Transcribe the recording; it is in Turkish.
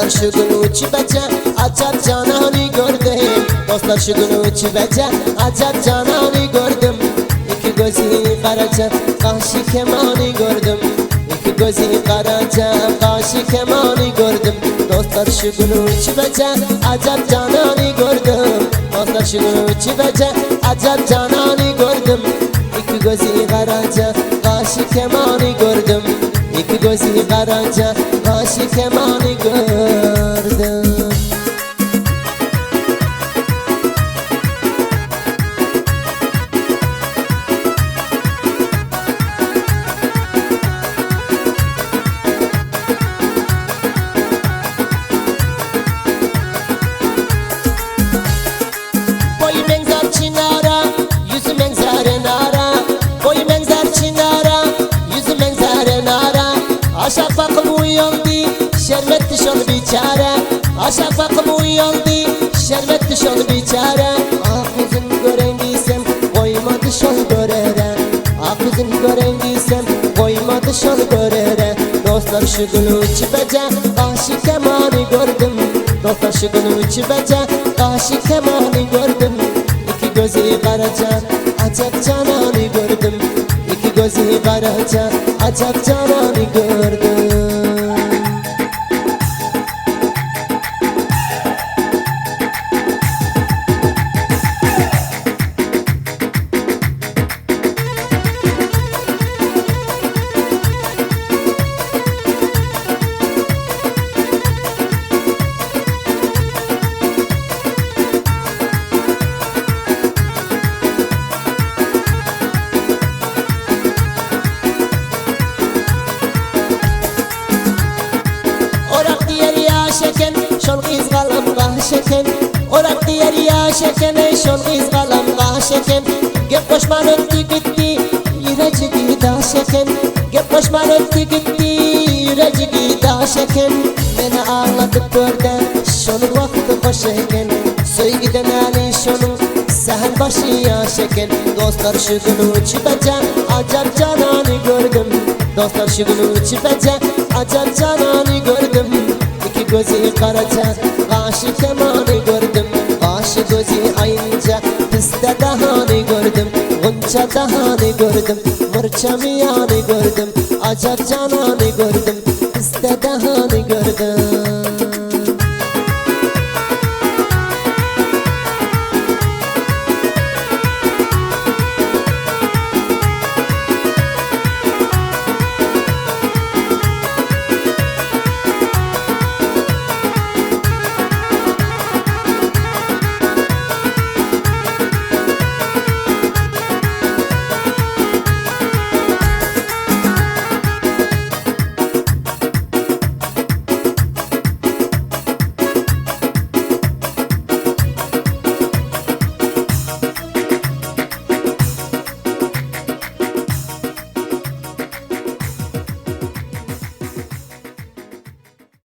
Dostlar şu gün uçup ece acayip cananı gördüm. Dostlar şu gün uçup ece acayip cananı gördüm. İki gözü karaca kaşı kemanı gördüm. İki gözü karaca kaşı kemanı gördüm. Dostlar şu gün uçup ece acayip cananı gördüm. Dostlar şu gün uçup ece acayip cananı gördüm. İki gözü karaca kaşı kemanı gördüm. İki gözü karaca kaşı kemanı gördüm. Boyu benzer çinara, yüzü benzer nara. Boyu benzer çinara, yüzü benzer nara. Aşağı bakım uyandı, şerbet düşen biçare. Aşağı bakım uyandı, şerbet düşen biçare. Ah kızın görendiysem koyma düşen görere. Ah kızın görendiysem koyma düşen görere. Dostlar şu gün uçup ece kaşı kemanı gördüm. Dostlar şu gün uçup ece kaşı kemanı gördüm. İki gözü karaca acayip cananı gördüm. İki gözü karaca acayip cananı gördüm. Şeken, şol kız kalamga şeken. Orak diğer ya şeken, şol kız kalamga şeken. Gep koşman öttü gitti, yüreci gida şeken. Gep koşman öttü gitti, yüreci gida şeken. Beni ağlatıp görde, şonun vakti hoş eken. Söygiden ali şonun, seher başı ya şeken. Dostlar şu gün uçup ece, acayip cananı gördüm. Dostlar şu gün uçup ece, acayip cananı gördüm. İki gözü karaca, kaşı kemanı gördüm. Kaşı gözü ayınca, piste dahanı gördüm. Gunca dahanı gördüm, mırça miyanı gördüm. Acayip cananı gördüm.